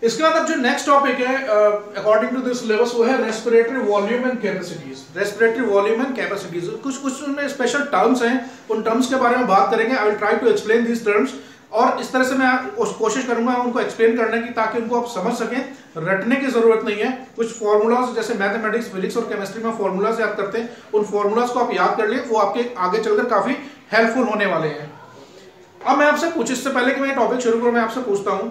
इसके बाद अब जो नेक्स्ट टॉपिक है अकॉर्डिंग टू दिस सिलेबस वो है respiratory volume and capacities. Respiratory volume and capacities कुछ उनमें स्पेशल टर्म्स हैं, उन टर्म्स के बारे में बात करेंगे। I will try to explain these terms, और इस तरह से मैं कोशिश करूंगा उनको एक्सप्लेन करने की ताकि उनको आप समझ सकें। रटने की जरूरत नहीं है। कुछ फॉर्मूलाज जैसे मैथमेटिक्स, फिजिक्स और केमिस्ट्री में फॉर्मूलाज याद करते हैं, उन फॉर्मूलाज को आप याद कर लिए, वो आपके आगे चलकर काफी हेल्पफुल होने वाले हैं। अब मैं आपसे पूछ, इससे पहले कि मैं टॉपिक शुरू करूं, मैं आपसे पूछता हूं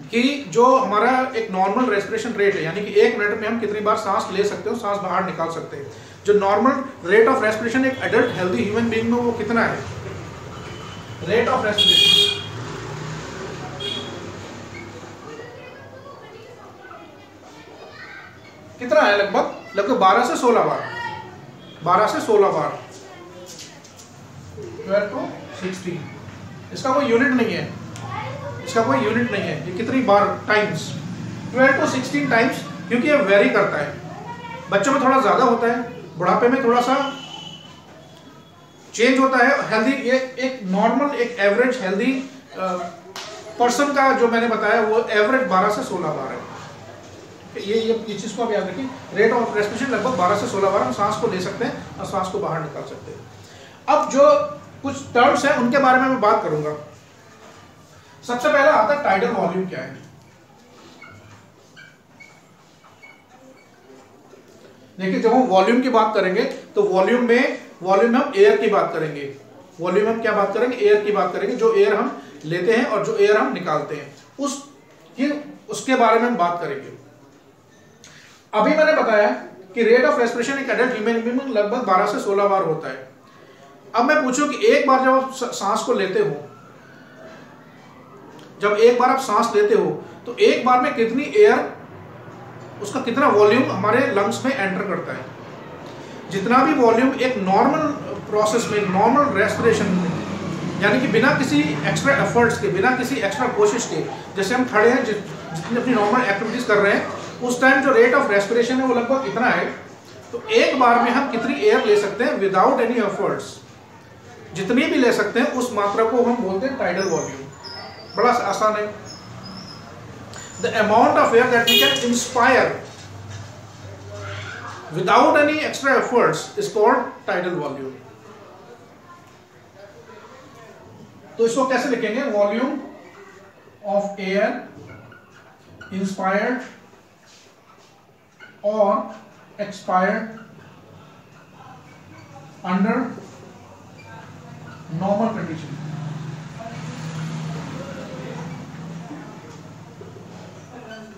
कि जो हमारा एक नॉर्मल रेस्पिरेशन रेट है, यानी कि 1 मिनट में हम कितनी बार सांस ले सकते हो, सांस बाहर निकाल सकते हैं, जो नॉर्मल रेट ऑफ रेस्पिरेशन एक एडल्ट हेल्दी ह्यूमन बीइंग में वो कितना है? रेट ऑफ रेस्पिरेशन कितना है? लगभग 12 से 16 बार, 12 से 16 बार, 12 to 16। इसका कोई यूनिट नहीं है, इसका कोई यूनिट नहीं है। ये कितनी बार टाइम्स? 12 to 16 टाइम्स, क्योंकि ये वेरी करता है। बच्चों में थोड़ा ज्यादा होता है, बुढ़ापे में थोड़ा सा चेंज होता है। हेल्दी, ये एक नॉर्मल, एक एवरेज हेल्दी पर्सन का जो मैंने बताया वो एवरेज 12 से 16 बार है। ये चीज को आप याद रखिए। रेट ऑफ रेस्पिरेशन लगभग 12 से 16 बार हम सांस को ले सकते हैं और सांस को बाहर निकाल सकते हैं। अब जो कुछ टर्म्स हैं उनके बारे में मैं बात करूंगा। सबसे पहला आता है टाइडल वॉल्यूम क्या है। देखिए, जब हम वॉल्यूम की बात करेंगे तो वॉल्यूम में हम एयर की बात करेंगे। वॉल्यूम हम क्या बात करेंगे? एयर की बात करेंगे। जो एयर हम लेते हैं और जो एयर हम निकालते हैं उसके बारे में हम बात करेंगे। अभी मैंने बताया कि रेट ऑफ रेस्पिरेशन एक एडल्ट ह्यूमन बीइंग में लगभग 12 से 16 बार होता है। अब मैं पूछूं कि एक बार जब आप सांस को लेते हो, जब एक बार आप सांस लेते हो तो एक बार में कितनी एयर, उसका कितना वॉल्यूम हमारे लंग्स में एंटर करता है? जितना भी वॉल्यूम एक नॉर्मल प्रोसेस में, नॉर्मल रेस्पिरेशन में, यानी कि बिना किसी एक्स्ट्रा एफर्ट्स के, बिना किसी एक्स्ट्रा कोशिश के, जैसे हम खड़े हैं, जितनी अपनी नॉर्मल एक्टिविटीज कर रहे हैं, उस टाइम जो रेट ऑफ रेस्पिरेशन है वो लगभग इतना है। तो एक बार में हम कितनी एयर ले सकते हैं विदाउट एनी एफर्ट्स? जितनी भी ले सकते हैं उस मात्रा को हम बोलते हैं टाइडल वॉल्यूम। बड़ा आसान है। The amount of air that we can inspire without any extra efforts is called tidal volume. तो इसको कैसे लिखेंगे? वॉल्यूम ऑफ एयर इंस्पायर्ड और एक्सपायर्ड अंडर नॉर्मल कंडीशन।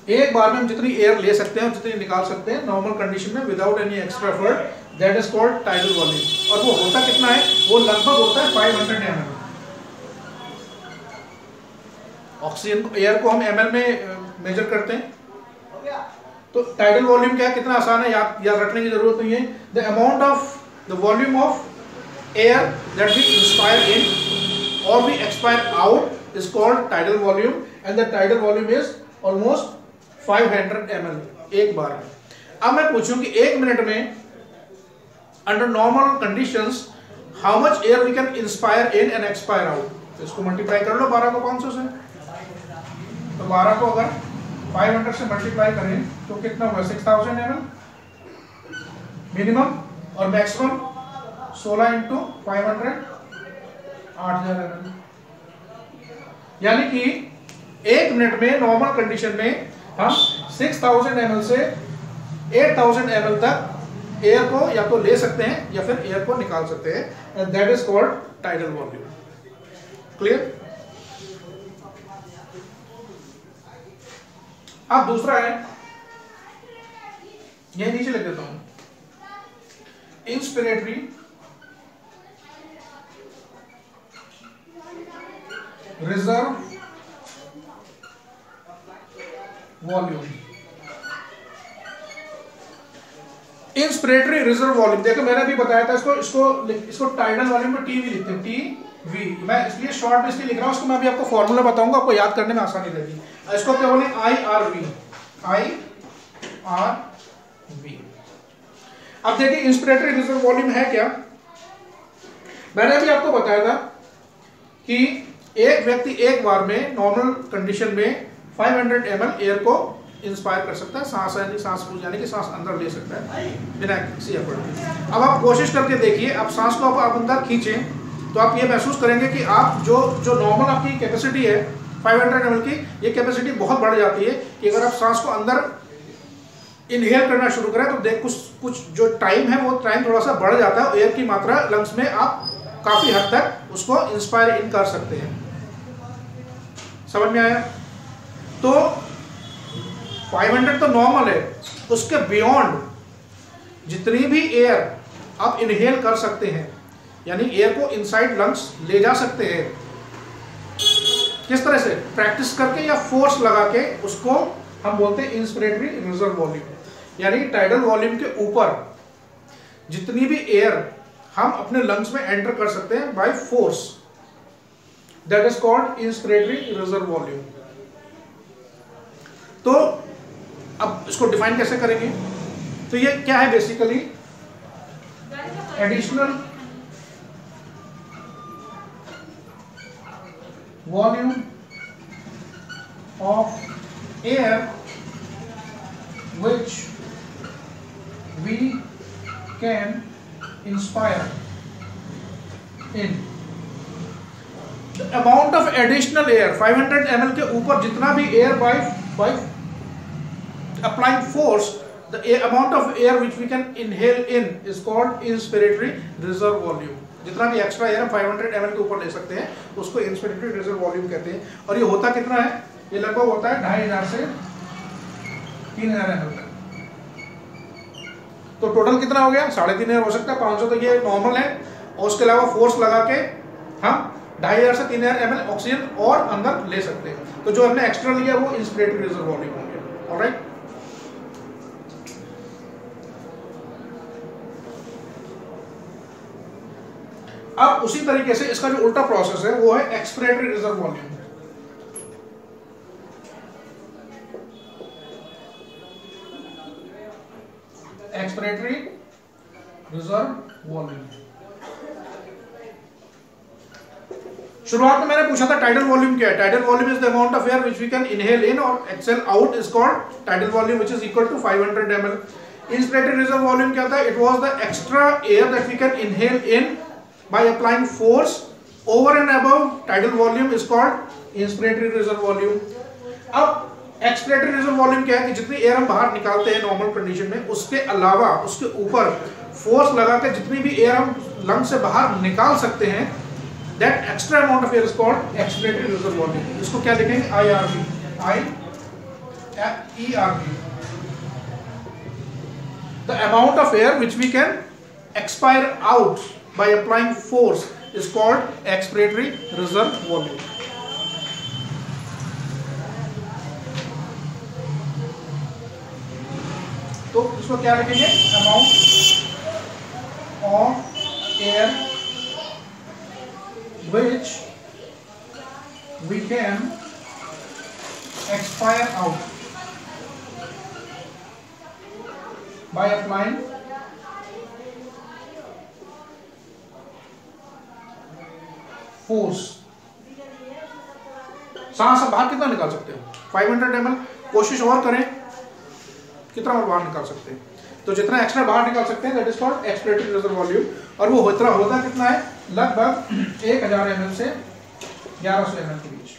एक बार में हम जितनी एयर ले सकते हैं और जितनी निकाल सकते हैं नॉर्मल कंडीशन में without any extra effort, that is called tidal volume. और वो होता कितना है? वो लगभग होता है 500 ml। ऑक्सीजन एयर को हम ml में मेजर करते हैं। तो टाइडल वॉल्यूम क्या है? कितना आसान है, याद रखने की जरूरत नहीं है। The amount of the volume of air that we inspire in और we expire out is called tidal volume, and the tidal volume is almost 500 ml एक बार में। अब मैं पूछूं कि 1 मिनट में under normal conditions how much air we can inspire in and expire out. तो इसको मल्टीप्लाई कर लो 12 को 500 से। तो 12 को अगर 500 से मल्टीप्लाई करें तो कितना होगा? 6000 ml मिनिमम, और मैक्सिमम 16 इंटू 500 8000 ml। यानी कि 1 मिनट में नॉर्मल कंडीशन में हम 6000 ml से 8000 ml तक एयर को या तो ले सकते हैं या फिर एयर को निकाल सकते हैं, and that is called tidal volume. Clear? अब दूसरा है, ये नीचे लिख देता हूं, inspiratory reserve volume. Inspiratory reserve volume, देखो मैंने अभी बताया था, इसको टाइडल वॉल्यूम में टी वी लिखते हैं, टी वी। मैं इसलिए शॉर्ट में इसलिए लिख रहा हूं, उसको मैं अभी आपको फॉर्मूला बताऊंगा, आपको याद करने में आसानी रहेगी। इसको क्या बोले? IRV। अब देखिए इंस्पिरेटरी रिजर्व वॉल्यूम है क्या। मैंने अभी आपको बताया था कि एक व्यक्ति एक बार में नॉर्मल कंडीशन में 500 ml एयर को इंस्पायर कर सकता है, सांस यानी कि सांस अंदर ले सकता है बिना किसी एफर्ट के। अब आप कोशिश करके देखिए, आप सांस को आप अंदर खींचें तो आप ये महसूस करेंगे कि आप जो नॉर्मल आपकी कैपेसिटी है 500 ml की, ये कैपेसिटी बहुत बढ़ जाती है कि अगर आप सांस को अंदर इनहेल करना शुरू करें तो देख कुछ जो टाइम है वो टाइम थोड़ा सा बढ़ जाता है, एयर की मात्रा लंग्स में आप काफी हद तक उसको इंस्पायर इन कर सकते हैं। समझ में आया? तो 500 तो नॉर्मल है, उसके बियॉन्ड जितनी भी एयर आप इनहेल कर सकते हैं, यानी एयर को इनसाइड लंग्स ले जा सकते हैं, किस तरह से? प्रैक्टिस करके या फोर्स लगा के, उसको हम बोलते हैं इंस्पिरेटरी रिजर्व वॉल्यूम। यानी टाइडल वॉल्यूम के ऊपर जितनी भी एयर हम अपने लंग्स में एंटर कर सकते हैं by force, that is called inspiratory reserve volume. तो अब इसको डिफाइन कैसे करेंगे? तो ये क्या है? Basically additional volume of air which we can inspire in the amount of additional air 500 ml के ऊपर जितना भी air by applying force, the amount of air which we can inhale in is called inspiratory reserve volume। जितना भी extra air हम 500 ml के ऊपर ले सकते हैं उसको इंस्पिरेटरी रिजर्व वॉल्यूम कहते हैं। और ये होता कितना है? ये लगभग होता है 2500 से 3000 ml तक। तो टोटल कितना हो गया? 3500 हो सकता है, 500 तो ये नॉर्मल है, और उसके अलावा फोर्स लगा के हम 2500 से 3000 ml ऑक्सीजन और अंदर ले सकते हैं। तो जो हमने एक्स्ट्रा लिया वो इंस्पिरेटरी रिजर्व वॉल्यूम हो गया। ऑलराइट, अब उसी तरीके से इसका जो उल्टा प्रोसेस है वो है expiratory reserve volume. Expiratory reserve volume. शुरुआत में मैंने पूछा था टाइडल वॉल्यूम क्या है? Tidal volume is the amount of air which we can inhale in और exhale out is called tidal volume which is equal to 500 ml। Inspiratory reserve volume क्या था? It was the extra air that we can inhale in by applying force over and above tidal volume is called inspiratory reserve volume। अब expiratory reserve volume क्या है कि जितनी air हम बाहर निकालते हैं नॉर्मल कंडीशन में, उसके अलावा उसके ऊपर फोर्स लगा के जितनी भी एयर हम लंग से बाहर निकाल सकते हैं, that extra amount of air is called expiratory reserve volume. इसको क्या लिखेंगे? IRV, the amount of air which we can expire out by applying force is called expiratory reserve volume। तो इसको क्या लिखेंगे? Amount of air which we can expire out by applying force. सांस आप बाहर कितना निकाल सकते हो? 500 ml। कोशिश और करें, कितना और बाहर निकाल सकते हैं? तो जितना एक्स्ट्रा बाहर निकाल सकते हैं that is called expiratory reserve volume. और वो होता कितना है? लगभग 1000 ml से 1100 ml के बीच।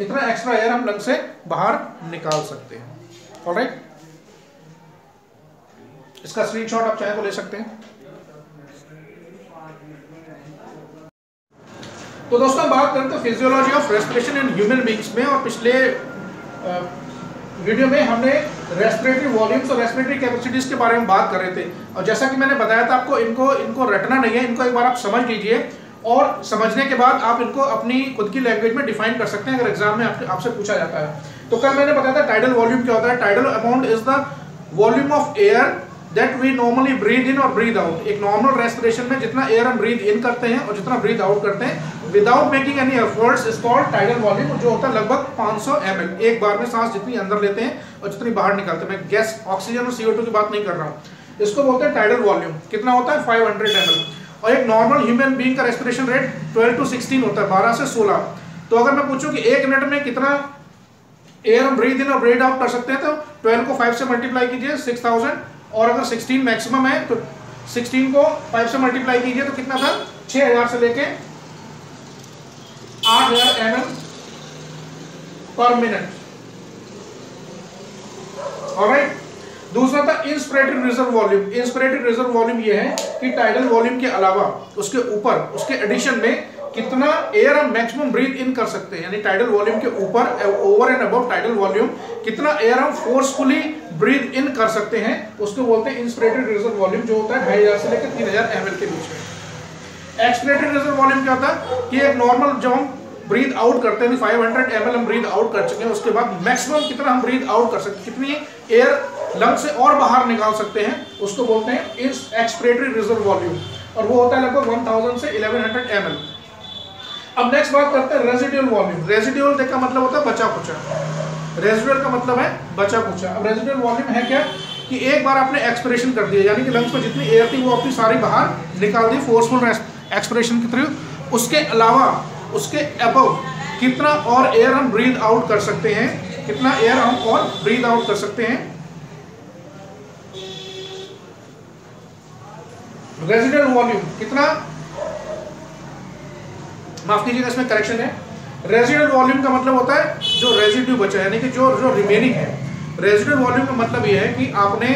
इतना एक्स्ट्रा एयर हम लंग से बाहर निकाल सकते हैं। ऑलराइट, इसका स्क्रीनशॉट आप चाहे तो ले सकते हैं। तो दोस्तों बात करते हैं physiology of respiration in human beings में, और पिछले वीडियो में हमने रेस्पिरेटरी वॉल्यूम्स और रेस्पिरेटरी कैपेसिटीज के बारे में बात कर रहे थे। और जैसा कि मैंने बताया था आपको, इनको रटना नहीं है, इनको एक बार आप समझ लीजिए और समझने के बाद आप इनको अपनी खुद की लैंग्वेज में डिफाइन कर सकते हैं अगर एग्जाम में आपसे पूछा जाता है। तो कल मैंने बताया था टाइडल वॉल्यूम क्या होता है। Tidal amount is the volume of air that we normally breathe in और ब्रीथ आउट। एक नॉर्मल रेस्पिरेशन में जितना एयर हम ब्रीथ इन करते हैं और जितना ब्रीथ आउट करते हैं without making any efforts is called tidal volume, जो होता है लगभग 500 ml। एक बार में सांस जितनी अंदर लेते हैं और जितनी बाहर निकालते हैं। मैं गैस, ऑक्सीजन और CO2 की बात नहीं कर रहा हूँ। इसको बोलते हैं टाइडल वॉल्यूम। कितना होता है? 500 ml। और एक नॉर्मल ह्यूमन बीइंग का रेस्पिरेशन रेट 12 to 16 होता है, 12 से 16। तो अगर मैं पूछूं कि एक मिनट में कितना एयर हम ब्रीथ इन और ब्रीथ आउट कर सकते हैं, तो 12 को 5 से मल्टीप्लाई कीजिए 6000, और अगर 16 मैक्सिमम है तो 16 को 5 से मल्टीप्लाई कीजिए तो कितना था 6000 से लेके 8000 ml पर मिनट। ऑलराइट, दूसरा था inspiratory reserve volume. Inspiratory reserve volume ये है कि टाइडल वॉल्यूम के अलावा उसके ऊपर, उसके एडिशन में कितना एयर हम मैक्सिमम ब्रीथ इन कर सकते हैं, यानी टाइडल वॉल्यूम के ऊपर, over and above tidal volume कितना एयर हम फोर्सफुली ब्रीथ इन कर सकते हैं, उसको बोलते हैं इंस्पिरेटरी रिजर्व वॉल्यूम, जो होता है 2500 से लेकर 3000 ml के बीच में। एक्सपिरेटरी रिजर्व वॉल्यूम क्या होता है कि एक नॉर्मल जब हम ब्रीथ आउट करते हैं 500 ml हम ब्रीथ आउट कर चुके हैं, उसके बाद मैक्सिमम कितना हम ब्रीथ आउट कर सकते हैं, कितनी एयर लंग से और बाहर निकाल सकते हैं, उसको बोलते हैं एक्सपिरेटरी रिजर्व वॉल्यूम, और वो होता है लगभग 1000 से 1100 ml। अब नेक्स्ट बात करते हैं रेजिडुअल वॉल्यूम। रेजिडुअल का मतलब होता है बचा खुचा। रेजिडुअल का मतलब है बचा खुचा। अब रेजिडुअल वॉल्यूम है क्या कि एक बार आपने एक्सपिरेशन कर दिया, यानी कि लंग्स में जितनी एयर थी वो अपनी सारी बाहर निकाल दी फोर्सफुल एक्सपिरेशन के थ्रू, उसके अलावा उसके अबव कितना और एयर हम ब्रीथ आउट कर सकते हैं, कितना एयर हम और ब्रीथ आउट कर सकते हैं। रेजिडुअल वॉल्यूम कितना, माफ कीजिएगा इसमें करेक्शन है, रेजिडुअल वॉल्यूम का मतलब होता है जो रेजिड्यू बचा, यानी कि जो रिमेनिंग है। रेजिडुअल वॉल्यूम का मतलब यह है कि आपने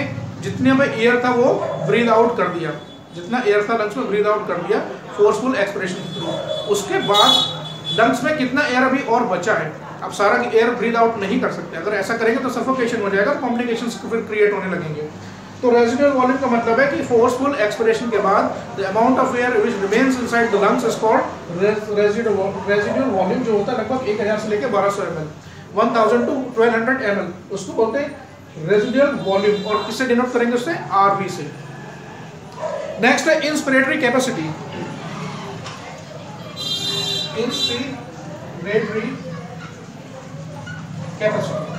जितने में एयर था वो ब्रीथ आउट कर दिया, जितना एयर था लंग्स में ब्रीथ आउट कर दिया फोर्सफुल एक्सपिरेशन के थ्रू, उसके बाद लंग्स में कितना एयर अभी और बचा है। अब सारा एयर ब्रीथ आउट नहीं कर सकते, अगर ऐसा करेंगे तो सफोकेशन हो जाएगा, कॉम्प्लिकेशंस फिर क्रिएट होने लगेंगे। तो रेजिडुअल वॉल्यूम का मतलब है कि फोर्सफुल एक्सपिरेशन के बाद the amount of air which remains inside the lungs is called residual volume, जो होता है लगभग 1000 से लेकर 1200 ml, 1000 to 1200 ml, उसको बोलते हैं रेजिडुअल वॉल्यूम। और किससे डिनोट करेंगे उससे, आरवी से। नेक्स्ट है इंस्पिरेटरी कैपेसिटी। इंस्पिरेटरी कैपेसिटी,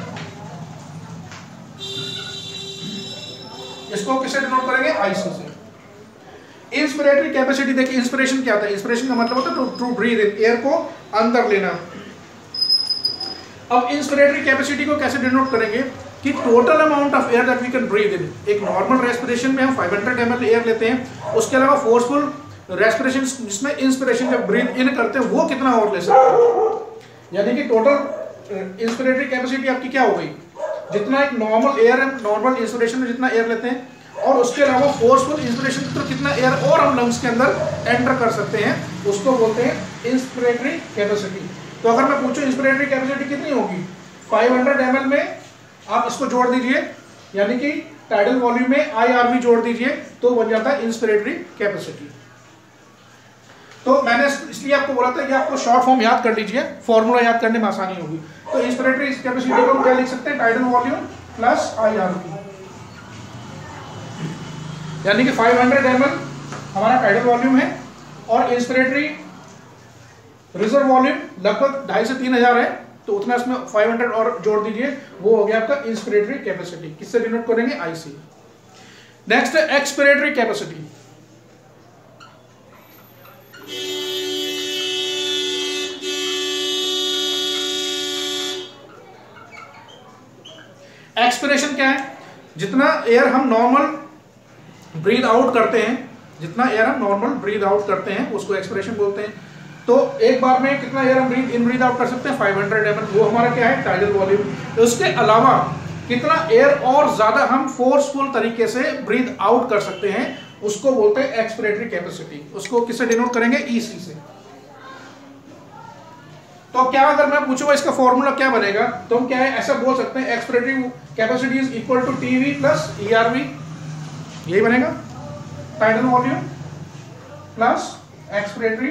इसको किससे डिनोट करेंगे, आईसी से। इंस्पिरेटरी कैपेसिटी देखिए, इंस्पिरेशन क्या होता है, इंस्पिरेशन का मतलब होता है टू ब्रीथ इन, एयर को अंदर लेना। अब इंस्पिरेटरी कैपेसिटी को कैसे डिनोट करेंगे कि total amount of air that we can breathe in. एक नॉर्मल रेस्पिरेशन में हम 500 ml एयर लेते हैं, उसके अलावा फोर्सफुल रेस्पिरेशन जिसमें इंस्पिरेशन जब ब्रीथ इन करते हैं वो कितना और ले सकते हैं, यानी कि टोटल इंस्पिरेटरी कैपेसिटी आपकी क्या हो गई, जितना एक नॉर्मल एयर है, नॉर्मल इंस्पिरेशन में जितना एयर लेते हैं, और उसके अलावा फोर्सफुल इंस्पिरेशन तो कितना एयर और हम लंग्स के अंदर एंटर कर सकते हैं, उसको बोलते हैं इंस्पिरेटरी कैपेसिटी। तो अगर मैं पूछूं इंस्पिरेटरी कैपेसिटी कितनी होगी, 500 ml में आप इसको जोड़ दीजिए, यानी कि टाइडल वॉल्यूम में IRV जोड़ दीजिए, तो बन जाता है इंस्पिरेटरी कैपेसिटी। तो मैंने इसलिए आपको बोला था कि आपको शॉर्ट फॉर्म याद कर लीजिए, फॉर्मूला याद करने में आसानी होगी। तो इंस्पिरेटरी कैपेसिटी को क्या लिख सकते हैं, टाइडल वॉल्यूम प्लस IRV, यानी कि 500 ml हमारा टाइडल वॉल्यूम है और इंस्पिरेटरी रिजर्व वॉल्यूम लगभग 2500 से 3000 है, तो उतना इसमें 500 और जोड़ दीजिए, वो हो गया आपका इंस्पिरेटरी कैपेसिटी। किससे डिनोट करेंगे, आईसी। नेक्स्ट है एक्सपिरेटरी कैपेसिटी। एक्सपिरेशन क्या है, जितना एयर हम नॉर्मल ब्रीथ आउट करते हैं, जितना एयर हम नॉर्मल ब्रीथ आउट करते हैं उसको एक्सपिरेशन बोलते हैं। तो एक बार में कितना एयर हम ब्रीथ इन ब्रीथ आउट कर सकते हैं, 500 ml, वो हमारा क्या है, टाइडल वॉल्यूम। उसके अलावा कितना एयर और ज्यादा हम फोर्सफुल तरीके से ब्रीथ आउट कर सकते हैं, उसको बोलते हैं एक्सपिरेटरी कैपेसिटी। उसको किससे डिनोट करेंगे, ईसी से। तो क्या अगर मैं पूछूंगा इसका फॉर्मूला क्या बनेगा, तो हम क्या है ऐसा बोल सकते हैं, expiratory capacity is equal to TV plus ERV, यही बनेगा, tidal volume plus expiratory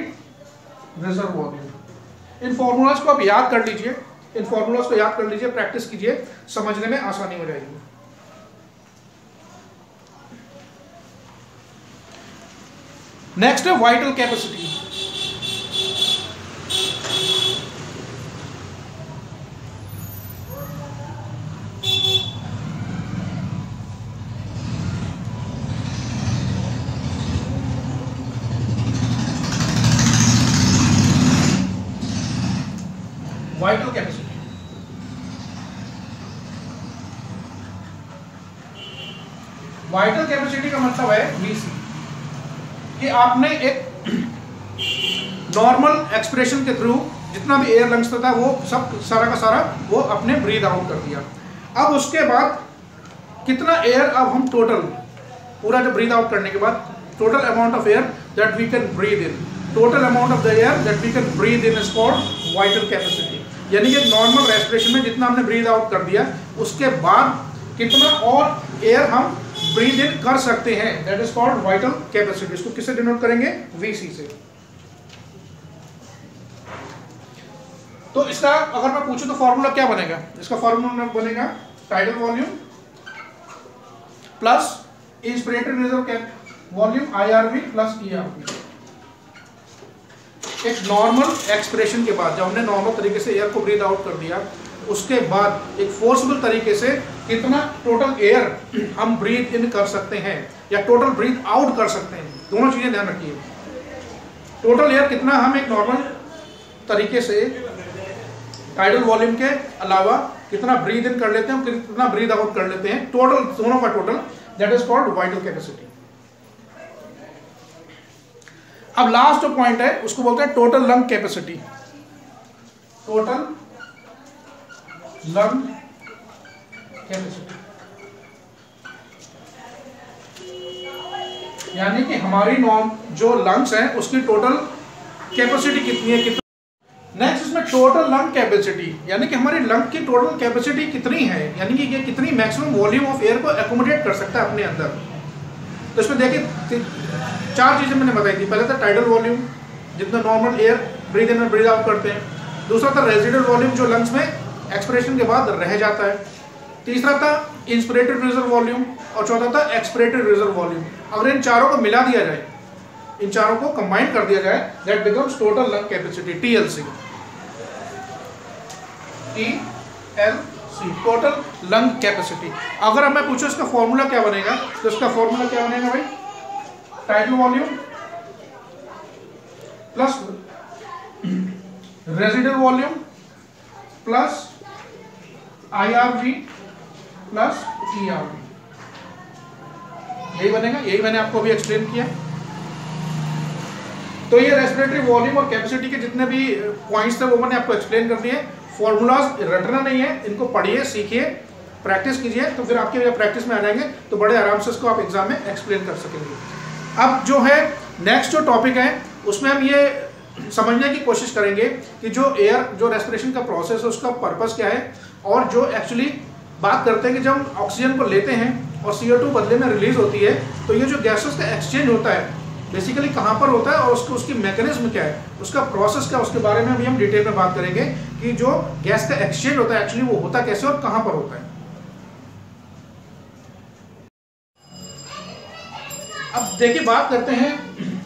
reserve volume. इन फॉर्मूलाज को आप याद कर लीजिए, इन फॉर्मूलाज को याद कर लीजिए, प्रैक्टिस कीजिए, समझने में आसानी हो जाएगी। नेक्स्ट है vital capacity. Vital capacity vital capacity का मतलब है VC, कि आपने एक नॉर्मल एक्सप्रेशन के थ्रू जितना भी एयर लंग्स था वो सब सारा का सारा वो अपने ब्रीद आउट कर दिया। अब उसके बाद कितना एयर अब हम टोटल पूरा जब ब्रीद आउट करने के बाद total amount of air that we can breathe in, total amount of the air that we can breathe in is called vital capacity. यानी कि नॉर्मल रेस्पिरेशन में जितना हमने ब्रीद आउट कर दिया उसके बाद कितना और एयर हम ब्रीद इन कर सकते हैं, that is called vital capacity. इसको किससे डिनोट करेंगे? VC से। तो इसका अगर मैं पूछूं तो फॉर्मूला क्या बनेगा? इसका फॉर्मूला बनेगा tidal volume plus inspirated reserve volume IRV plus ERV। एक नॉर्मल एक्सप्रेशन के बाद जब हमने नॉर्मल तरीके से एयर को ब्रीद आउट कर दिया उसके बाद एक फोर्सफुल तरीके से कितना टोटल एयर हम ब्रीद इन कर सकते हैं या टोटल ब्रीद आउट कर सकते हैं, दोनों चीजें ध्यान रखिए। टोटल एयर कितना हम एक नॉर्मल तरीके से टाइडल वॉल्यूम के अलावा कितना ब्रीद इन कर लेते हैं, कितना ब्रीद आउट कर लेते हैं, टोटल दोनों का total, that is called vital capacity. अब लास्ट जो पॉइंट है उसको बोलते हैं total lung capacity. Total lung capacity यानी कि हमारी जो लंग्स हैं उसकी टोटल कैपेसिटी कितनी है, कितनी। नेक्स्ट इसमें टोटल लंग कैपेसिटी यानी कि हमारी लंग की टोटल कैपेसिटी कितनी है, यानी कि ये कितनी मैक्सिमम वॉल्यूम ऑफ एयर को एकोमोडेट कर सकता है अपने अंदर। तो इसमें देखिए 4 चीजें मैंने बताई थी। पहले था टाइडल वॉल्यूम, जितना नॉर्मल एयर ब्रीद इन और ब्रीद आउट करते हैं। दूसरा था रेजिडुअल वॉल्यूम, जो लंग्स में एक्सपिरेशन के बाद रह जाता है। तीसरा था इंस्पिरेटेड रिजर्व वॉल्यूम और चौथा था एक्सपिरेटेड रिजर्व वॉल्यूम। अगर इन चारों को मिला दिया जाए, इन चारों को कंबाइन कर दिया जाए, that becomes total lung capacity, TLC। Total lung capacity. अगर अब मैं पूछूं इसका फॉर्मूला क्या बनेगा, तो इसका फॉर्मूला क्या बनेगा भाई? Tidal volume plus residual volume plus IRV plus ERV, यही बनेगा। यही मैंने आपको अभी एक्सप्लेन किया। तो ये रेस्पिरेटरी वॉल्यूम और कैपेसिटी के जितने भी पॉइंट्स थे वो मैंने आपको एक्सप्लेन कर दिए। फॉर्मूलाज रटना नहीं है, इनको पढ़िए, सीखिए, प्रैक्टिस कीजिए, तो फिर आपके प्रैक्टिस में आ जाएंगे तो बड़े आराम से इसको आप एग्जाम में एक्सप्लेन कर सकेंगे। अब जो है नेक्स्ट जो टॉपिक है उसमें हम ये समझने की कोशिश करेंगे कि जो एयर जो रेस्पिरेशन का प्रोसेस है उसका पर्पस क्या है, और जो एक्चुअली बात करते हैं कि जब हम ऑक्सीजन को लेते हैं और CO2 बदले में रिलीज होती है तो ये जो गैसेस का एक्सचेंज होता है बेसिकली कहाँ पर होता है और उसकी मैकेनिज्म क्या है, उसका प्रोसेस क्या, उसके बारे में भी हम डिटेल में बात करेंगे कि जो गैस का एक्सचेंज होता है एक्चुअली वो होता कैसे और कहाँ पर होता है। अब देखिए बात करते हैं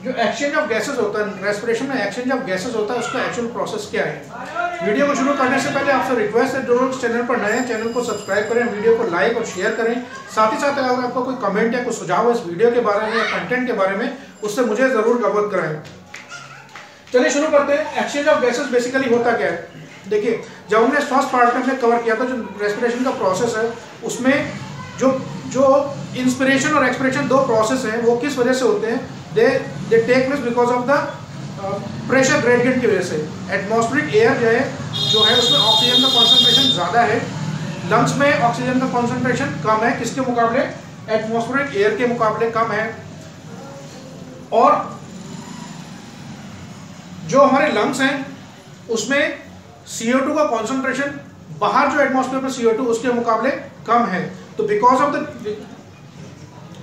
जो एक्सचेंज ऑफ गैसेस होता है, रेस्पिरेशन में एक्सचेंज ऑफ गैसेस होता है, उसका एक्चुअल प्रोसेस क्या है। वीडियो को शुरू करने से पहले आपसे रिक्वेस्ट है, जो लोग चैनल पर नए हैं चैनल को सब्सक्राइब करें, वीडियो को लाइक और शेयर करें। साथ ही साथ अगर आपका कोई कमेंट या कोई सुझाव है इस वीडियो के बारे में या कंटेंट के बारे में, उससे मुझे जरूर अवगत कराएं। चलिए शुरू करते हैं। एक्सचेंज ऑफ गैसेस बेसिकली होता क्या है? देखिए जब हमने फर्स्ट पार्ट में कवर किया था जो रेस्पिरेशन का प्रोसेस है उसमें जो इंस्पिरेशन और एक्सपिरेशन दो प्रोसेस हैं वो किस वजह से होते हैं? They take place because of the pressure gradient की वजह से। एटमॉस्फेरिक एयर जो है उसमें ऑक्सीजन का कॉन्सेंट्रेशन ज़्यादा है, लंग्स में ऑक्सीजन का कॉन्सेंट्रेशन कम है, किसके मुकाबले? एटमॉस्फेरिक एयर के मुकाबले कम है। और जो हमारे लंग्स हैं उसमें CO2 का कॉन्सेंट्रेशन बाहर जो एटमॉस्फेयर में CO2 उसके मुकाबले कम है। तो because of the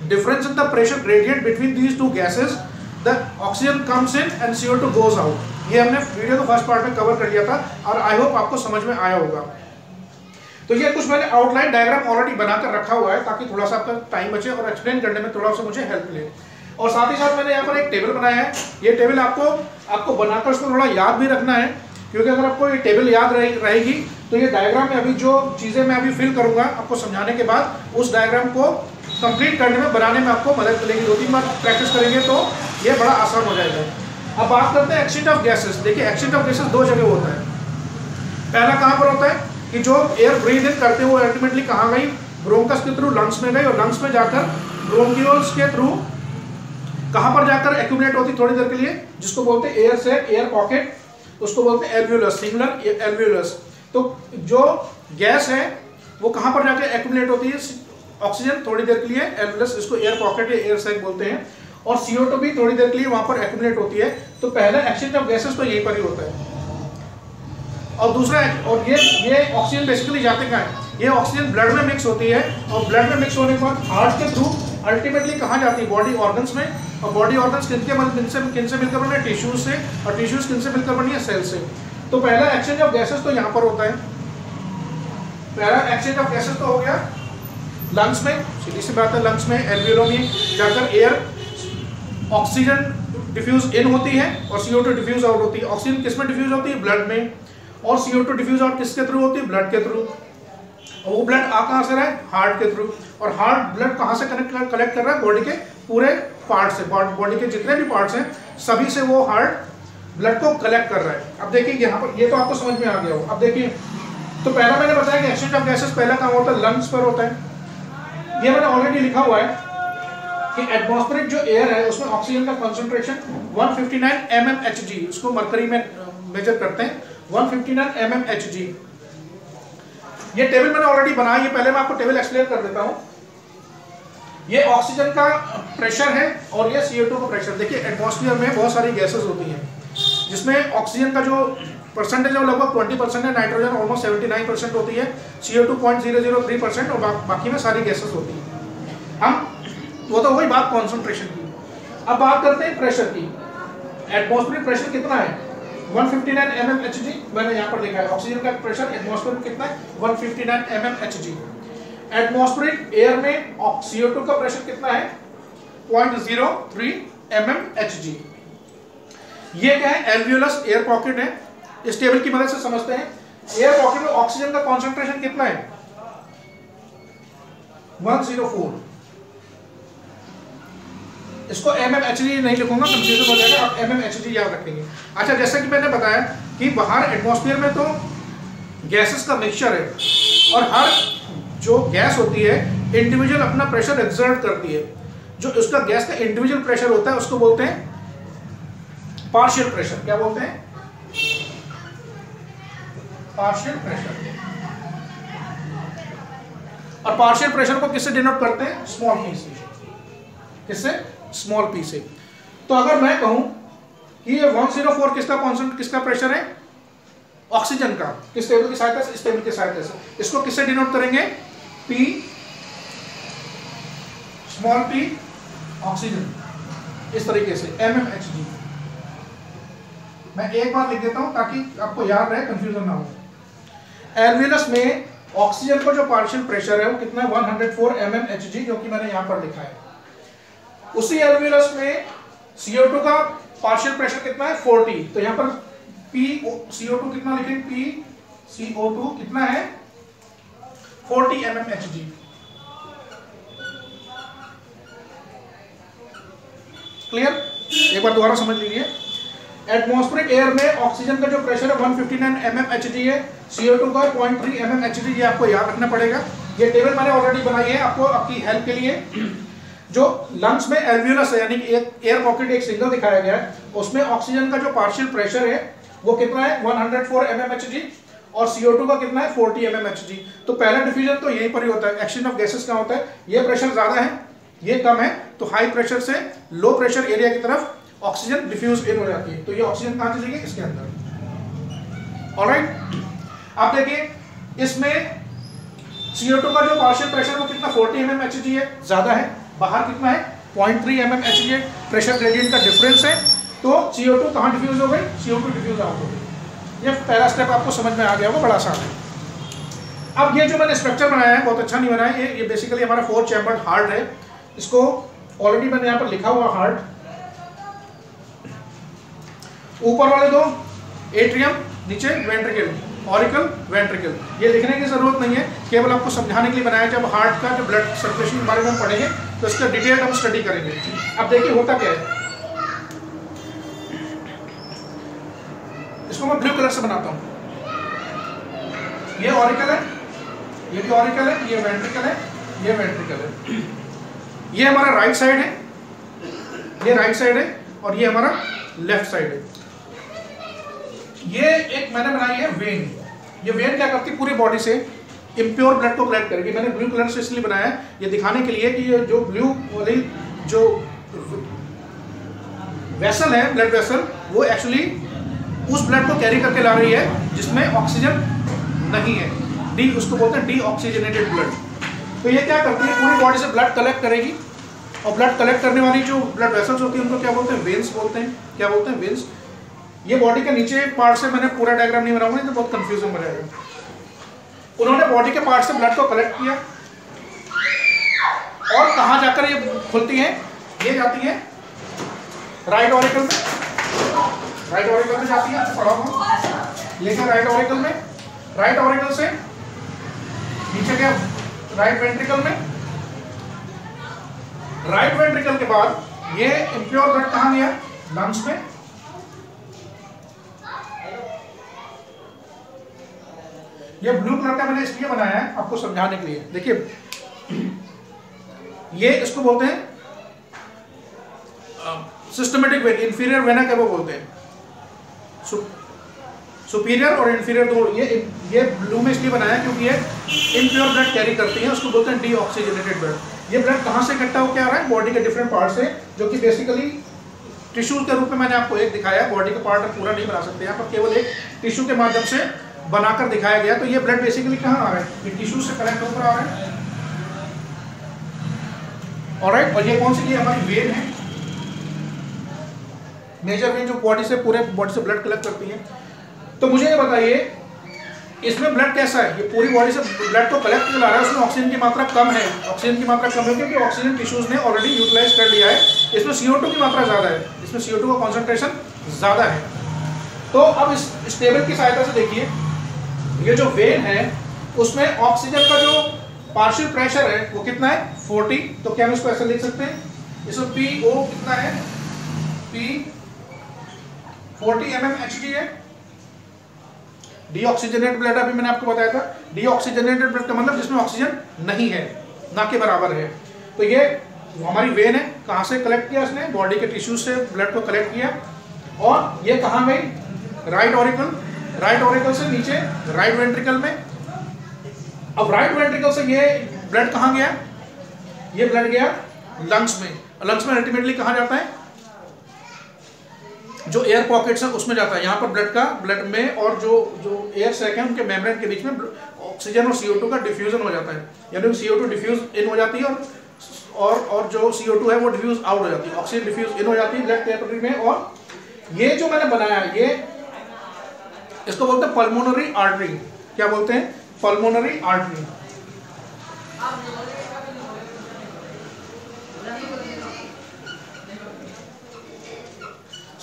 difference in the pressure gradient between these two gases the oxygen comes in and CO2 goes out. ये हमने वीडियो को फर्स्ट पार्ट में कवर कर लिया था और आई होप आपको समझ में आया होगा। तो ये कुछ मैंने आउटलाइन डायग्राम ऑलरेडी बनाकर रखा हुआ है ताकि थोड़ा सा आपका टाइम बचे और एक्सप्लेन करने में थोड़ा सा मुझे हेल्प मिले। और साथ ही साथ मैंने यहाँ पर एक टेबल बनाया है। ये टेबल आपको बनाकर उसको थोड़ा याद भी रखना है, क्योंकि अगर आपको ये टेबल याद रहेगी तो ये डायग्राम में अभी जो चीज़ें मैं अभी फिल करूंगा आपको समझाने के बाद उस डायग्राम को कंप्लीट करने में बनाने में आपको मदद मिलेगी। 2-3 बार प्रैक्टिस करेंगे तो ये बड़ा आसान हो जाएगा। अब बात करते हैं एक्सचेंज ऑफ गैसेस। देखिए एक्सचेंज ऑफ गैसेस दो जगह होता है। पहला कहाँ पर होता है कि जो एयर ब्रीथ इन करते हैं वो अल्टीमेटली कहाँ गई? ब्रोंकस के थ्रू लंग्स में गई और लंग्स में जाकर ब्रोंक्यूल्स के थ्रू कहां पर जाकर एक्यूमुलेट होती थोड़ी देर के लिए, जिसको बोलते हैं एयर सैक, एयर पॉकेट, उसको बोलते हैं एल्वियोलस, सिंगुलर एल्वियोलस। तो जो गैस है वो कहां पर जाकर एक्यूमुलेट होती है, ऑक्सीजन थोड़ी देर के लिए एल्वियोलस, इसको एयर पॉकेट या एयर सैक बोलते हैं, और CO2 भी थोड़ी देर के लिए वहां पर एक्यूमुलेट होती है। तो पहला एक्सचेंज ऑफ गैसेस तो यहीं पर ही होता है। और दूसरा, और ये ऑक्सीजन बेसिकली जाते कहाँ है, ये ऑक्सीजन ब्लड में मिक्स होती है, और ब्लड में मिक्स होने के बाद हार्ट के थ्रू अल्टीमेटली कहाँ जाती है, बॉडी ऑर्गन्स में। और बॉडी ऑर्गन्स किनसे मिलकर बने, टिश्यूज से, और टिश्यूज किनसे मिलकर बनी है, सेल से। तो पहला एक्सचेंज ऑफ गैसेस तो यहाँ पर होता है। पहला एक्सचेंज ऑफ गैसेस तो हो गया लंग्स में, सीधी सी बात है, लंग्स में एल्वियोली में जाकर एयर, ऑक्सीजन डिफ्यूज इन होती है और CO2 डिफ्यूज आउट होती है। ऑक्सीजन किस में डिफ्यूज होती है, ब्लड में, और CO2 डिफ्यूज आउट किसके थ्रू होती है, ब्लड के थ्रू। और वो ब्लड आ कहाँ से रहा है, हार्ट के थ्रू। और हार्ट ब्लड कहाँ से कलेक्ट कर रहा है, बॉडी के पूरे पार्ट से, बॉडी के जितने भी पार्ट्स हैं सभी से वो हार्ट ब्लड को कलेक्ट कर रहा है। अब देखिए यहाँ पर, ये तो आपको समझ में आ गया हो। अब देखिए, तो पहला मैंने बताया कि एक्सचेंज ऑफ गैसेस पहला काम होता है लंग्स पर होता है। ये मैंने ऑलरेडी लिखा हुआ है कि एटमॉस्फेरिक जो एयर है उसमें ऑक्सीजन का कंसंट्रेशन 159 mmHg, उसको मरकरी में मेजर करते हैं, 159 mmHg। ये टेबल मैंने ऑलरेडी बनाया, ये पहले मैं आपको टेबल एक्सप्लेन कर देता हूं। ये ऑक्सीजन का प्रेशर है और ये CO2 का प्रेशर। देखिए एटमॉस्फेयर में बहुत सारी गैसेस होती हैं, जिसमें ऑक्सीजन का जो परसेंटेज है वो लगभग 20% है, नाइट्रोजन ऑलमोस्ट 79% होती है, CO2 0.003% और बाकी में सारी गैसेस होती है। हम वो तो वही बात कॉन्सेंट्रेशन की। अब बात करते हैं प्रेशर की। एटमॉस्फेरिक प्रेशर कितना है, 159 mmHg मैंने यहाँ पर लिखा है। ऑक्सीजन का प्रेशर एटमॉस्फेयर में कितना है, 159 mmHg। एटमॉस्फेरिक एयर में CO2 का प्रेशर कितना है, 0.03 mmHg। ये क्या है, एल्वियोलस एयर पॉकेट है। इस टेबल की मदद से समझते हैं। एयर पॉकेट में ऑक्सीजन का कॉन्सेंट्रेशन कितना है, 104। इसको mmHg नहीं लिखूंगा, कंफ्यूजन हो जाएगा, आप mmHg याद रखेंगे। अच्छा, जैसा कि मैंने बताया कि बाहर एटमॉस्फेयर में तो गैसेस का मिक्सचर है और हर जो गैस होती है इंडिविजुअल अपना प्रेशर एक्सर्ट करती है। जो उसका गैस का इंडिविजुअल प्रेशर होता है उसको बोलते हैं पार्शियल प्रेशर। क्या बोलते हैं, पार्शियल प्रेशर। और पार्शियल प्रेशर को किससे डिनोट करते हैं, स्मॉल पी से। किससे, स्मॉल पी से। तो अगर मैं कहूं कि ये 104 किसका प्रेशर है, ऑक्सीजन का, किस टेबल की सहायता से, इस टेबल की सहायता से। इसको किससे डिनोट करेंगे, P स्मॉल p ऑक्सीजन, इस तरीके से mmHg। मैं एक बार लिख देता हूं ताकि आपको याद रहे, कंफ्यूजन ना हो। एल्वियोलस में ऑक्सीजन का जो पार्शियल प्रेशर है वो कितना है, 104 mmHg, जो कि मैंने यहां पर लिखा है। उसी एल्वियोलस में CO2 का पार्शियल प्रेशर कितना है, 40। तो यहां पर CO2 कितना लिखेंगे, PCO2 कितना है, 40 mmHg। क्लियर, एक बार दोबारा समझ लीजिए। एटमॉस्फेरिक एयर में ऑक्सीजन का जो प्रेशर है 159 mmHg है, CO2 का 0.3 mmHg। ये आपको याद रखना पड़ेगा। ये टेबल मैंने ऑलरेडी बनाई है आपको आपकी हेल्प के लिए। जो लंग्स में एल्वियोलस है, यानी कि एक एयर पॉकेट एक सिंगल दिखाया गया है, उसमें ऑक्सीजन का जो पार्शियल प्रेशर है वो कितना है, 104 mmHg, और CO2 का कितना है, 40 mmHg। तो पहला डिफ्यूजन तो यहीं पर ही होता है। एक्सचेंज ऑफ गैसेस का होता है, ये प्रेशर ज्यादा है, ये कम है, तो हाई प्रेशर से लो प्रेशर एरिया की तरफ ऑक्सीजन डिफ्यूज इन हो जाती है। तो ये ऑक्सीजन कहां चली गई, इसके अंदर। ऑलराइट, आप देखिए इसमें CO2 का जो पार्शियल प्रेशर वो कितना, 40 mmHg है, ज्यादा है। बाहर कितना है, 0.3 mmHg। प्रेशर ग्रेडियंट का डिफरेंस है, तो CO2 कहां डिफ्यूज हो गई, CO2 डिफ्यूज आउट हो गई। ये पहला स्टेप आपको समझ में आ गया होगा, बड़ा आसान है। अब ये जो मैंने स्ट्रक्चर बनाया है बहुत अच्छा नहीं बनाया है। ये बेसिकली हमारा 4 चैम्बर्ड हार्ट है। इसको ऑलरेडी मैंने यहाँ पर लिखा हुआ हार्ट। ऊपर वाले दो एट्रियम, नीचे वेंट्रिकल, ऑरिकल, वेंट्रिकल। ये लिखने की जरूरत नहीं है, केवल आपको समझाने के लिए बनाया। जब हार्ट का जो ब्लड सर्कुलेशन के बारे में हम पढ़ेंगे तो इसका डिटेल हम स्टडी करेंगे। अब देखिए होता क्या है, इसको मैं ब्लू कलर से बनाता हूं। ये ऑरिकल है, ये भी ऑरिकल है, ये वेंट्रिकल है, ये वेंट्रिकल है। ये हमारा राइट साइड है, ये राइट साइड है, और ये हमारा लेफ्ट साइड है। ये एक मैंने बनाई है वेन। ये वेन क्या करती है, पूरी बॉडी से इम्प्योर ब्लड को कलेक्ट करेगी। मैंने ब्लू कलर से इसलिए बनाया है, ये दिखाने के लिए कि ये जो ब्लू वाली जो वेसल है, ब्लड वेसल, वो एक्चुअली उस ब्लड को कैरी करके ला रही है जिसमें ऑक्सीजन नहीं है। डी उसको बोलते हैं डी ऑक्सीजनेटेड ब्लड। तो ये क्या करती है, पूरी बॉडी से ब्लड कलेक्ट करेगी, और ब्लड कलेक्ट करने वाली जो ब्लड वेसल्स होती है उनको क्या बोलते हैं, वेन्स बोलते हैं। क्या बोलते हैं, वेन्स। ये बॉडी के नीचे पार्ट से, मैंने पूरा डायग्राम नहीं बनाऊंगा, तो बहुत कंफ्यूजन हो जाएगा। उन्होंने बॉडी के पार्ट से ब्लड को कलेक्ट किया, और कहाँ जाकर ये खुलती है, ये जाती है राइट ऑरिकल में, राइट ऑरिकल में जाती है, पढ़ा हूँ, लेकिन राइट ऑरिकल में, राइट ऑरिकल से नीचे गया राइट वेंट्रिकल में, राइट वेंट्रिकल के बाद ये इम्प्योर ब्लड कहाँ गया, लंग्स में, ये ब्लू कलर का मैंने इसलिए बनाया है आपको समझाने के लिए। देखिए ये इसको बोलते हैं सिस्टमेटिक वेन, इंफीरियर वेना क्या वो बोलते हैं, सुपीरियर और इंफीरियर दो। ये ब्लू में इसलिए बनाया क्योंकि ये इम्प्योर ब्लड कैरी करती है, उसको बोलते हैं डी ऑक्सीजनेटेड ब्लड। ये ब्लड कहाँ से इकट्ठा होकर आ रहा है, बॉडी के डिफरेंट पार्ट से, जो कि बेसिकली टिश्यू के रूप में मैंने आपको एक दिखाया। बॉडी का पार्ट पूरा नहीं बना सकते यहाँ पर, केवल एक टिश्यू के माध्यम से बनाकर दिखाया गया। तो ये ब्लड बेसिकली कहाँ आ रहा है, ये टिश्यू से कलेक्ट होकर आ रहा है। ऑलराइट, और ये कौन सी, ये हमारी वेन है, मेजर वेन, जो बॉडी से, पूरे बॉडी से ब्लड कलेक्ट करती है। तो मुझे ये बताइए इसमें ब्लड कैसा है, ये पूरी बॉडी से ब्लड को कलेक्ट कर ला रहा है, उसमें ऑक्सीजन की मात्रा कम है। ऑक्सीजन की मात्रा कम है क्योंकि ऑक्सीजन टिश्यूज ने ऑलरेडी यूटिलाइज कर लिया है। इसमें CO2 की मात्रा ज़्यादा है, इसमें CO2 का कॉन्सेंट्रेशन ज़्यादा है। तो अब इस टेबल की सहायता से देखिए, ये जो वेन है उसमें ऑक्सीजन का जो पार्शियल प्रेशर है वो कितना है, 40। तो क्या हम इसको ऐसे लिख सकते हैं, इसमें PO कितना है, P 40 mmHg है। डीऑक्सीजनेटेड ब्लड अभी मैंने आपको बताया था, डीऑक्सीजनेटेड ब्लड का मतलब जिसमें ऑक्सीजन नहीं है, ना के बराबर है। तो ये हमारी वेन है, कहाँ से कलेक्ट किया इसने, बॉडी के टिश्यू से ब्लड को कलेक्ट किया, और ये कहाँ गई, राइट ऑरिकल, राइट ऑरिकल से नीचे राइट वेंट्रिकल में। अब राइट वेंट्रिकल से ये ब्लड कहाँ गया, ये ब्लड गया लंग्स में। लंग्स में अल्टीमेटली कहाँ जाता है, जो एयर पॉकेट्स हैं उसमें जाता है। यहाँ पर ब्लड में और जो एयर सैक है उनके मेम्ब्रेन के बीच में ऑक्सीजन और CO2 का डिफ्यूजन हो जाता है, यानी CO2 डिफ्यूज इन हो जाती है, और जो CO2 है वो डिफ्यूज आउट हो जाती है, ऑक्सीजन डिफ्यूज इन हो जाती है ब्लड कैपिलरी में। और ये जो मैंने बनाया, ये इसको बोलते हैं पल्मोनरी आर्टरी। क्या बोलते हैं, पल्मोनरी आर्टरी।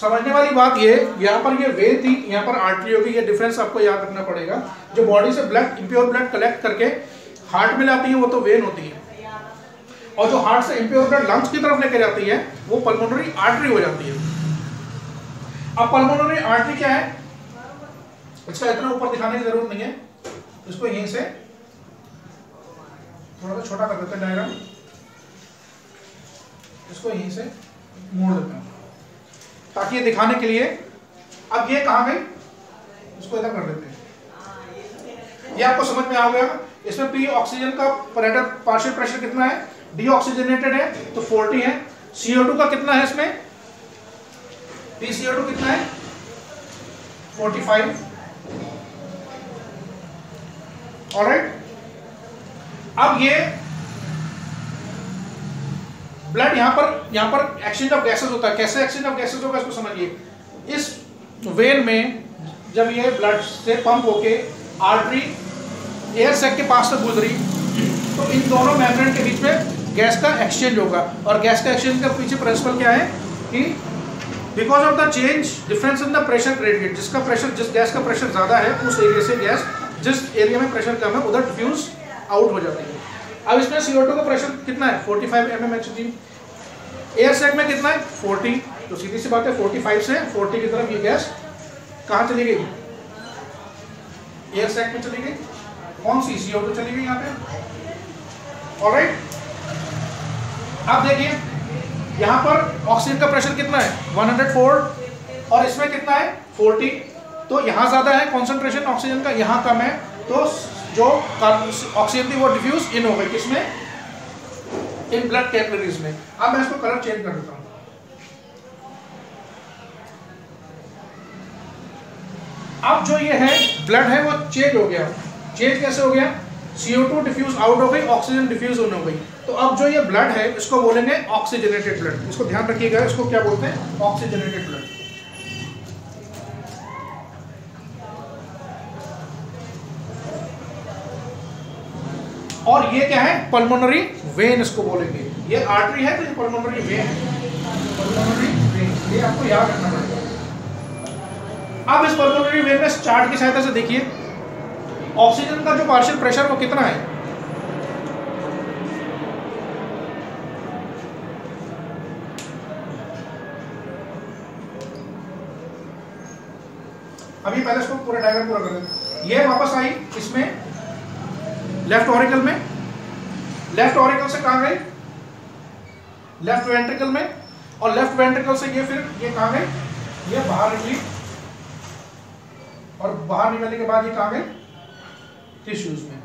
समझने वाली बात ये, यहाँ पर ये वेन थी, यहाँ पर आर्टरी होगी। ये डिफरेंस आपको याद रखना पड़ेगा। जो बॉडी से ब्लड, इम्प्योर ब्लड कलेक्ट करके हार्ट में लाती है वो तो वेन होती है, और जो हार्ट से इम्प्योर ब्लड लंग्स की तरफ लेकर जाती है वो पल्मोनरी आर्टरी हो जाती है। अब पल्मोनरी आर्टरी क्या है, इसका इतना ऊपर दिखाने की जरूरत नहीं है, इसको यहीं से थोड़ा सा छोटा कर देते हैं डायग्राम, इसको यहीं से मोड़ देते हैं ताकि ये दिखाने के लिए। अब ये कहाँ गई, इसको इधर कर देते हैं, ये आपको समझ में आ गया। इसमें P ऑक्सीजन का पार्शियल प्रेशर कितना है, डी ऑक्सीजनेटेड है तो 40 है। CO2 का कितना है इसमें, PCO2 कितना है 45। ऑलराइट, अब ये ब्लड यहाँ पर एक्सचेंज ऑफ गैसेस होता है। कैसे एक्सचेंज ऑफ गैसेस होगा इसको समझिए। इस वेन में जब ये ब्लड से पंप होके आर्टरी एयर सैक के पास से गुजरी तो इन दोनों मेम्ब्रेन के बीच में गैस का एक्सचेंज होगा। और गैस का एक्सचेंज का पीछे प्रिंसिपल क्या है कि because of the change difference in the pressure gradient, जिस गैस का प्रेशर ज़्यादा है उस एरिया से गैस जिस एरिया में प्रेशर कम है उधर डिफ्यूज आउट हो जाती है। अब इसमें CO2 का प्रेशर कितना है 45 mmHg, एयर सैक में कितना है 40। तो सीधी सी बात है 45 से 40 की तरफ ये गैस कहाँ चली गई, एयर सैक में चली गई। कौन सी, CO2 चली गई यहाँ पे। ऑलराइट, अब देखिए यहाँ पर ऑक्सीजन का प्रेशर कितना है 104 और इसमें कितना है 40, तो यहाँ ज़्यादा है कॉन्सेंट्रेशन ऑक्सीजन का, यहाँ कम है, तो जो ऑक्सीजन थी वो डिफ्यूज इन हो गई किसमें, इन ब्लड कैपिलरीज में। अब मैं इसको कलर चेंज कर देता हूँ। अब जो ये है ब्लड है वो चेंज हो गया। चेंज कैसे हो गया, CO2 डिफ्यूज आउट हो गई, ऑक्सीजन डिफ्यूज इन हो गई। तो अब जो ये ब्लड है इसको बोलेंगे ऑक्सीजनेटेड ब्लड। इसको ध्यान रखिएगा, इसको क्या बोलते हैं, ऑक्सीजनेटेड ब्लड। और ये क्या है, पल्मोनरी वेन इसको बोलेंगे। ये आर्टरी है तो ये पल्मोनरी वेन है, पल्मोनरी वेन, ये आपको याद रखना पड़ेगा। अब इस पल्मोनरी वेन में चार्ट की सहायता से देखिए ऑक्सीजन का जो पार्शियल प्रेशर वो कितना है, अभी पहले इसको पूरा डायग्राम पूरा कर दें। ये वापस आई इसमें लेफ्ट ऑरिकल में, लेफ्ट ऑरिकल से कहाँ गई, लेफ्ट वेंट्रिकल में, और लेफ्ट वेंट्रिकल से ये फिर ये कहाँ गई, ये बाहर निकली, और बाहर निकलने के बाद ये कहाँ गई, टिश्यूज में।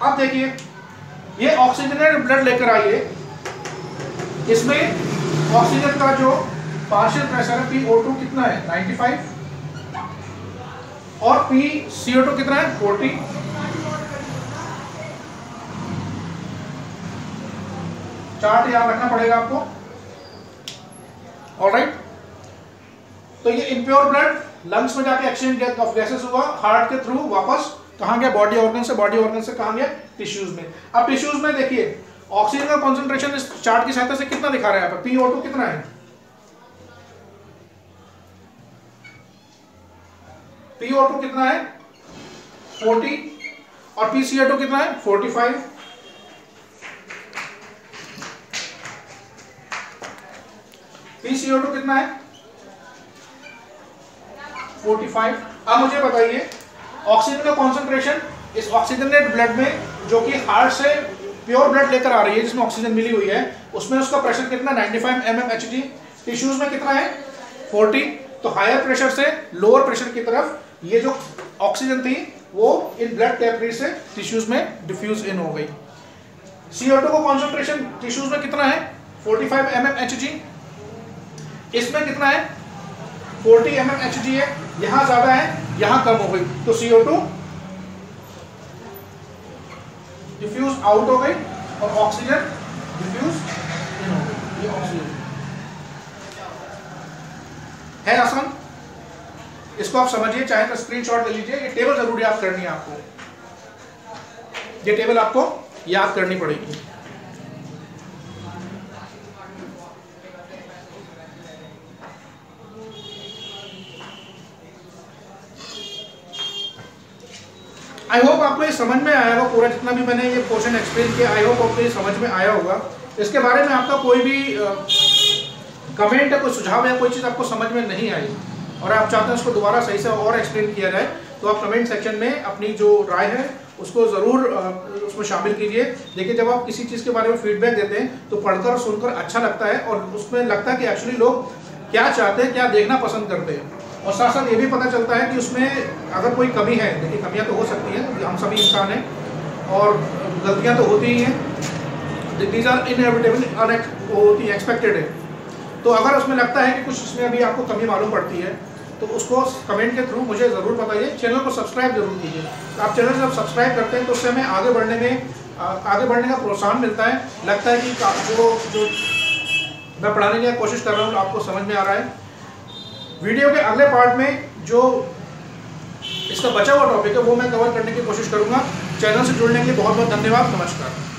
अब देखिए ये ऑक्सीजनेटेड ब्लड लेकर आई है, इसमें ऑक्सीजन का जो पार्शियल प्रेशर है PO2 कितना है 95 और PCO2 कितना है 40। चार्ट याद रखना पड़ेगा आपको, ऑलराइट। तो ये इम्प्योर ब्लड लंग्स में जाके एक्सचेंज ऑफ गैसेस हुआ, हार्ट के थ्रू वापस कहां गया, बॉडी ऑर्गन से, बॉडी ऑर्गन से कहां गया, टिश्यूज में। अब टिश्यूज में देखिए ऑक्सीजन का कॉन्सेंट्रेशन इस चार्ट की सहायता से कितना दिखा रहा है यहाँ पर, PO2 कितना है, PO2 कितना है 40 और PCO2 कितना है 45। PCO2 कितना है 45। अब मुझे बताइए ऑक्सीजन का कॉन्सेंट्रेशन इस ऑक्सीजनेटेड ब्लड में जो कि हार्ट से प्योर ब्लड लेकर आ रही है जिसमें ऑक्सीजन मिली हुई है, उसमें उसका प्रेशर कितना 95 mmHg, टिश्यूज में कितना है 40। तो हायर प्रेशर से लोअर प्रेशर की तरफ ये जो ऑक्सीजन थी वो इन ब्लड कैपिलरी से टिश्यूज में डिफ्यूज इन हो गई। CO2 का कॉन्सेंट्रेशन टिश्यूज में कितना है 45 mmHg, इसमें कितना है 40 mmHg है, यहां ज्यादा है यहां कम हो गई, तो CO2 डिफ्यूज आउट हो गई और ऑक्सीजन डिफ्यूज इन हो गई। ये ऑक्सीजन है आसान, इसको आप समझिए, चाहे तो स्क्रीनशॉट ले लीजिए। ये टेबल जरूर याद करनी है आपको, ये टेबल आपको याद करनी पड़ेगी। आई होप आपको ये समझ में आया होगा, पूरा जितना भी मैंने ये पोर्शन एक्सप्लेन किया, आई होप आपको ये समझ में आया होगा। इसके बारे में आपका कोई भी कमेंट है, कोई सुझाव है, कोई चीज़ आपको समझ में नहीं आई और आप चाहते हैं उसको दोबारा सही से और एक्सप्लेन किया जाए, तो आप कमेंट सेक्शन में अपनी जो राय है उसको ज़रूर उसमें शामिल कीजिए। देखिए जब आप किसी चीज़ के बारे में फीडबैक देते हैं तो पढ़कर और सुनकर अच्छा लगता है और उसमें लगता है कि एक्चुअली लोग क्या चाहते हैं, क्या देखना पसंद करते हैं, और साथ साथ ये भी पता चलता है कि उसमें अगर कोई कमी है, देखिए कमियाँ तो हो सकती हैं, हम सभी इंसान हैं और गलतियाँ तो होती ही हैं, दीज आर इनएविटेबल, होती है, एक्सपेक्टेड है। तो अगर उसमें लगता है कि कुछ उसमें अभी आपको कमी मालूम पड़ती है तो उसको कमेंट के थ्रू मुझे ज़रूर बताइए। चैनल को सब्सक्राइब जरूर कीजिए। आप चैनल जब सब्सक्राइब करते हैं तो उससे हमें आगे बढ़ने का प्रोत्साहन मिलता है, लगता है कि जो मैं पढ़ाने की कोशिश कर रहा हूँ आपको समझ में आ रहा है। वीडियो के अगले पार्ट में जो इसका बचा हुआ टॉपिक है वो मैं कवर करने की कोशिश करूँगा। चैनल से जुड़ने के लिए बहुत बहुत धन्यवाद। नमस्कार।